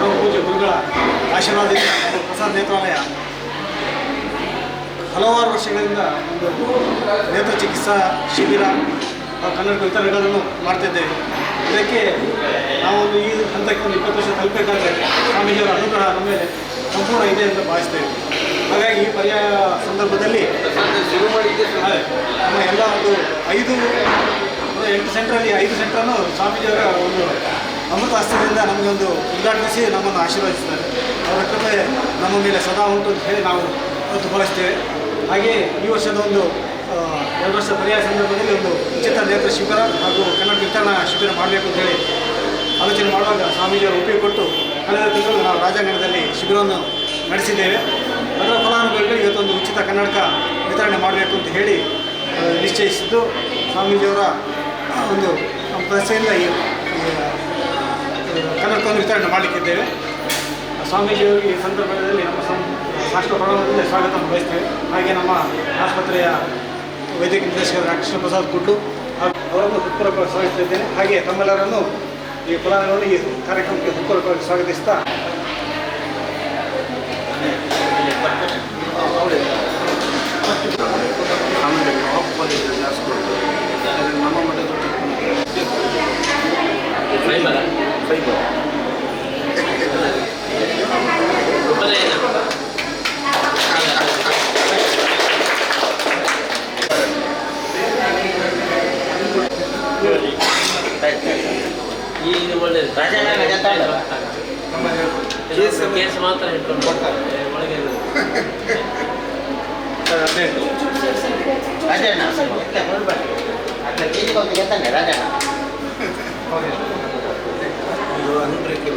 ಪರಮ ಪೂಜ್ಯ ಗುರುಗಳ ಆಶೀರ್ವಾದದಿಂದ ಪ್ರಸಾದ್ ನೇತ್ರಾಲಯ ಹಲವಾರು ವರ್ಷಗಳಿಂದ ಒಂದು ನೇತ್ರ ಚಿಕಿತ್ಸಾ ಶಿಬಿರ ಕನ್ನಡ ವಿತರಣೆಗಳನ್ನು ಮಾಡ್ತಿದ್ದೇವೆ. ಇದಕ್ಕೆ ನಾವೊಂದು ಈ ಹಂತಕ್ಕೆ ಒಂದು 20 ವರ್ಷ ತಲುಪಬೇಕಾದ್ರೆ ಸ್ವಾಮೀಜಿಯವರ ಅನುಗ್ರಹ ನಮ್ಮ ಮೇಲೆ ಸಂಪೂರ್ಣ ಇದೆ ಅಂತ ಭಾವಿಸ್ತೇವೆ. ಹಾಗಾಗಿ ಈ ಪರ್ಯಾಯ ಸಂದರ್ಭದಲ್ಲಿ ನಮ್ಮ ಎಲ್ಲ ಒಂದು 8 ಸೆಂಟ್ರಲ್ಲಿ 5 ಸೆಂಟ್ರನ್ನು ಸ್ವಾಮೀಜಿಯವರ ಒಂದು ಅಮೃತ ಹಸ್ತದಿಂದ ನಮಗೊಂದು ಉದ್ಘಾಟಿಸಿ ನಮ್ಮನ್ನು ಆಶೀರ್ವದಿಸ್ತಾರೆ. ಅವರ ಕೃಪೆ ನಮ್ಮ ಮೇಲೆ ಸದಾ ಉಂಟು ಅಂತ ಹೇಳಿ ನಾವು ಇವತ್ತು ಭಾವಿಸ್ತೇವೆ. ಹಾಗೆಯೇ ಈ ವರ್ಷದ ಒಂದು 2 ವರ್ಷ ಪರ್ಯಾಯ ಸಂದರ್ಭದಲ್ಲಿ ಒಂದು ಉಚಿತ ನೇತ್ರ ಶಿಬಿರ ಹಾಗೂ ಕನ್ನಡ ವಿತರಣಾ ಶಿಬಿರ ಮಾಡಬೇಕು ಅಂತ ಹೇಳಿ ಆಲೋಚನೆ ಮಾಡುವಾಗ ಸ್ವಾಮೀಜಿಯವರು ಒಪ್ಪಿಗೆ ಕೊಟ್ಟು ಕಳೆದ ತಿಂಗಳು ನಾವು ರಾಜಾಂಗಣದಲ್ಲಿ ಶಿಬಿರವನ್ನು ನಡೆಸಿದ್ದೇವೆ. ಅದರ ಫಲಾನುಭವಿಗಳಿಗೆ ಇವತ್ತೊಂದು ಉಚಿತ ಕನ್ನಡಕ ವಿತರಣೆ ಮಾಡಬೇಕು ಅಂತ ಹೇಳಿ ನಿಶ್ಚಯಿಸಿದ್ದು ಸ್ವಾಮೀಜಿಯವರ ಒಂದು ಪ್ರಶ್ನೆಯಿಂದ ಈ ಕನ್ನಡಕವನ್ನು ವಿತರಣೆ ಮಾಡಲಿಕ್ಕಿದ್ದೇವೆ. ಸ್ವಾಮೀಜಿಯವರಿಗೆ ಈ ಸಂದರ್ಭದಲ್ಲಿ ನಮ್ಮ ರಾಷ್ಟ್ರ ಪ್ರಣವದಿಂದ ಸ್ವಾಗತ ಬಯಸ್ತೇವೆ. ಹಾಗೆ ನಮ್ಮ ಆಸ್ಪತ್ರೆಯ ವೈದ್ಯಕೀಯ ನಿರ್ದೇಶಕರಾದ ಕೃಷ್ಣ ಪ್ರಸಾದ್ ಕುಡ್ಲು ಅವರನ್ನು ಹೃತ್ಪೂರ್ವಕವಾಗಿ ಸ್ವಾಗತಿಸಿದ್ದೇನೆ. ಹಾಗೆ ತಮ್ಮೆಲ್ಲರನ್ನು ಈ ಫಲಾನುಭವಿಗಳನ್ನು ಈ ಕಾರ್ಯಕ್ರಮಕ್ಕೆ ಹೃತ್ಪೂರ್ವಕವಾಗಿ ಸ್ವಾಗತಿಸ್ತಾ ನಮ್ಮ ಮಠದ ಕೇಸ್ ಮಾತ್ರ ಇಟ್ಕೊಂಡು ಕೊಡ್ತಾರೆ ಒಳಗೆ ರಾಜಣ್ಣ ಅಟ್ಲ ಕೇಜಿಗೆ ಒಂದು ಗೊತ್ತಾನೆ ರಾಜಣ್ಣ ಇದು ಅನುಗ್ರಹಕ್ಕೆ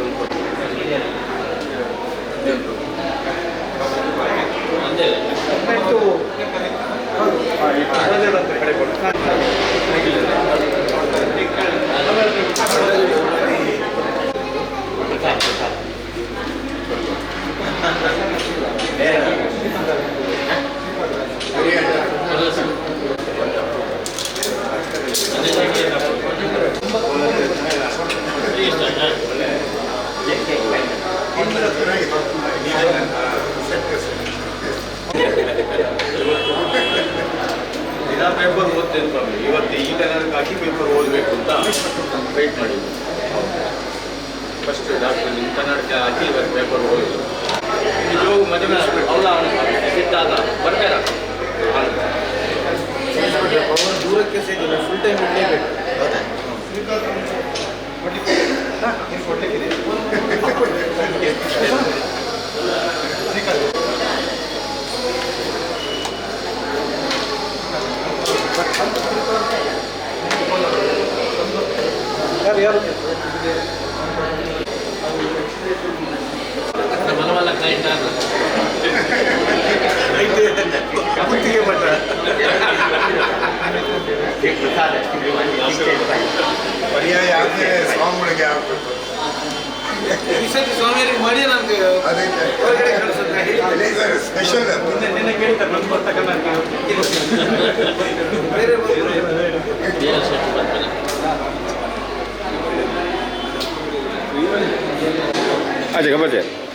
ದಿನ ಪೇಪರ್ ಓದ್ತೇನೆ ಸ್ವಾಮಿ. ಇವತ್ತು ಈಗ ನನಗೆ ಹಾಕಿ ಪೇಪರ್ ಓದಬೇಕು ಅಂತ ವೆಯ್ಟ್ ಮಾಡಿದ್ದೆ. ಫಸ್ಟ್ ಡಾಕ್ಟರ್ ನಿಮ್ಮ ಕನ್ನಡಕ್ಕೆ ಹಾಕಿ ಇವತ್ತು ಪೇಪರ್ ಓದಿದ್ದು ನಿಜವಾಗೂ ಮದುವೆ ಅವಳ ಸಿದ್ಧಾದ ಬರ್ಬೇಡ ಅವರು ದೂರಕ್ಕೆ ಸೇರಿಲ್ಲ, ಫುಲ್ ಟೈಮ್ ಇರಲೇಬೇಕು. ಯಾರು ಮನವಲ್ಲ ಕ್ಲೈಂಟ್ ಪರ್ಯಾಯ ಆದ್ಮೇಲೆ ಸ್ವಾಮಿಗಳಿಗೆ ಆಗ್ಬೇಕು. ಈ ಸತಿ ಸ್ವಾಮಿಯರಿಗೆ ಮಾಡಿ ನಮ್ಗೆ ಹೊರಗಡೆ ಕಳಿಸುತ್ತೆ ಸ್ಪೆಷಲ್ ನಿನ್ನೆ ಕೇಳ್ತಾರೆ ಬಂದು ಬರ್ತಕ್ಕಂಥ ಬೇರೆ अच्छा खबर है।